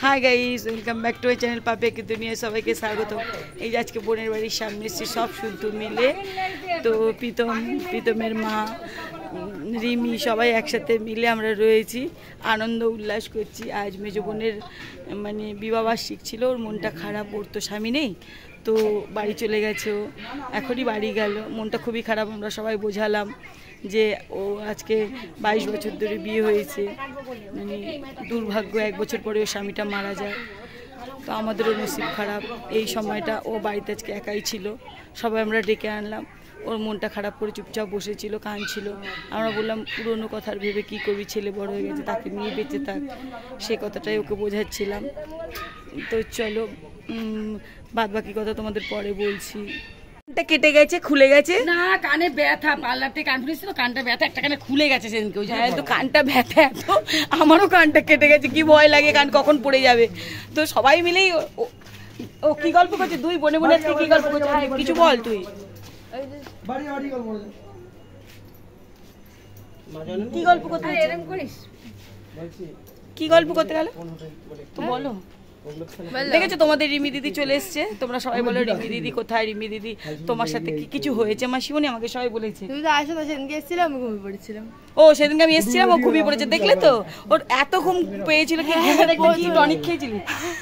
Hi guys, welcome back to my channel পাপে কি দুনিয়া। সবাইকে স্বাগত। এই যে আজকে বোনের বাড়ির সামনে এসেছি সব শুনতু মিলে। তো প্রীতমের মা, রিমি সবাই একসাথে মিলে আমরা রয়েছি, আনন্দ উল্লাস করছি। আজ মেজো বোনের মানে বিবাহবার্ষিক ছিল, ওর মনটা খারাপ, ওর তো স্বামী নেই, তো বাড়ি চলে গেছে। ও এখনই বাড়ি গেল, মনটা খুবই খারাপ। আমরা সবাই বোঝালাম যে ও আজকে 22 বছর ধরে বিয়ে হয়েছে, মানে দুর্ভাগ্য 1 বছর পরে ওর স্বামীটা মারা যায়। তো আমাদেরও নসিব খারাপ। এই সময়টা ও বাড়িতে আজকে একাই ছিল, সবাই আমরা ডেকে আনলাম। ওর মনটা খারাপ করে চুপচাপ বসেছিল, কাঁদছিল। আমরা বললাম পুরনো কথার ভেবে কি করবি, ছেলে বড় হয়ে গেছে, তাকে নিয়ে বেঁচে থাক, সে কথাটাই ওকে বোঝাচ্ছিলাম। তো চলো বাদ বাকি কথা তোমাদের পরে বলছি। কানটা কেটে গেছে, খুলে গেছে না, কানে ব্যথা, পার্লার থেকে কান খুলেছিল, কানটা ব্যথা, একটা কানে খুলে গেছে সেদিনকে। ওই হ্যাঁ, তো কানটা ব্যথা এত, আমারও কানটা কেটে গেছে, কি ভয় লাগে কান কখন পড়ে যাবে। তো সবাই মিলেই ও কি গল্প করছে, দুই বোনে বোনে আজকে কি গল্প করছে, কিছু বল তুই। কি গল্প করতে কি গল্প করতে গেল তো বলো। দেখেছো তোমাদের রিমি দিদি চলে এসছে, তোমরা সবাই বলো রিমি দিদি কোথায়, রিমি দিদি তোমার সাথে কি কিছু হয়েছে মাসিমণি, আমাকে সবাই বলেছে। তুমি তো আসো না, সেদিনকে এসেছিলাম, আমি ঘুমিয়ে পড়েছিলাম। ও সেদিনকে আমি এসেছিলাম, ও ঘুমিয়ে পড়েছে, দেখলে তো ওর এত ঘুম পেয়েছিল। কি টনিক খেয়েছিলি?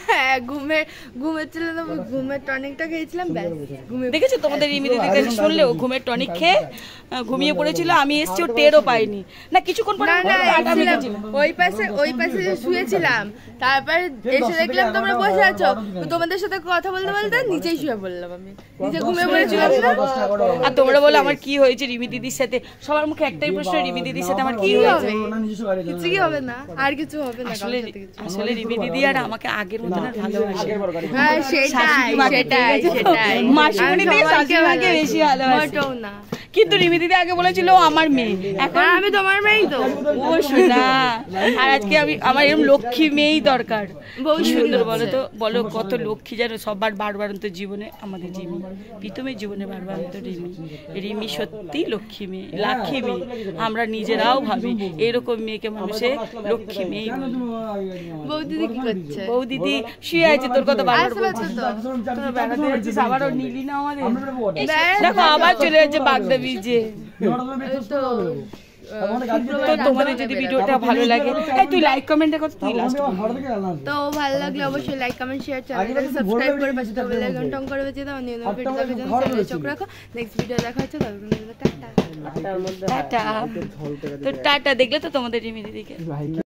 হ্যাঁ, ঘুমের ছিল না, ঘুমের টনিকটা খেয়েছিলাম, ব্যাস ঘুমিয়ে। দেখেছো তোমাদের রিমি দিদির কাছে শুনলে, ও ঘুমের টনিক খেয়ে ঘুমিয়ে পড়েছিল। আমি এসেছি, ও টেরও পাইনি। না কিছুক্ষণ পরে ওই পাশে শুয়েছিলাম, তারপর এসে দেখলাম তোমরা বসে আছো, তোমাদের সাথে কথা বলতে বলতে নিচেই শুয়ে পড়লাম, আমি নিচে ঘুমিয়ে পড়েছিলাম। আর তোমরা বলো আমার কি হয়েছে রিমি দিদির সাথে, সবার মুখে একটাই প্রশ্ন, রিমি দিদির সাথে আমার কি হয়েছে। কিছু কি হবে না, আর কিছু হবে না। আসলে রিমি দিদি আর আমাকে আগের মতন আর ভালোবাসে। হ্যাঁ সেটাই মাসিমণি থেকে শাশুড়িমাকে বেশি ভালোবাসে না। কিন্তু রিমি দিদি আগে বলেছিল আমার মেয়ে, এখন আমি তোমার মেয়েই তো। ও শোনা, আর আজকে আমার এরকম লক্ষ্মী মেয়েই দরকার। বহু সুন্দর বলো তো, বলো কত লক্ষ্মী জানো, সবার বারবারন্ত জীবনে আমাদের রিমি, প্রীতমের জীবনে বারবারন্ত রিমি। রিমি সত্যি লক্ষ্মী মেয়ে, লাক্ষী মেয়ে। আমরা নিজেরাও ভাবি এরকম মেয়েকে মানুষে লক্ষ্মী মেয়ে। বৌদিদি কি করছে? বৌদিদি শুয়ে আছে, তোর কথা বারবার বলছিস, বেড়াতে যাচ্ছিস, আবারও নিলি না আমাদের। দেখো আবার চলে যাচ্ছে বাগদা যে। তো তোমাদের যদি ভিডিওটা ভালো লাগে, তুই লাইক কমেন্ট কর, তুই লাস্ট। তো ভালো লাগলে অবশ্যই লাইক কমেন্ট শেয়ার, চ্যানেলটাকে সাবস্ক্রাইব করে পাশে বেল আইকন টং করে বেজে দাও। নিউ ভিডিও দেখার জন্য চ্যানেলে চোখ রাখো। নেক্সট ভিডিও দেখা হচ্ছে, ততক্ষণ টাটা। তো টাটা। দেখলে তো তোমাদের রিমি দিদিকে।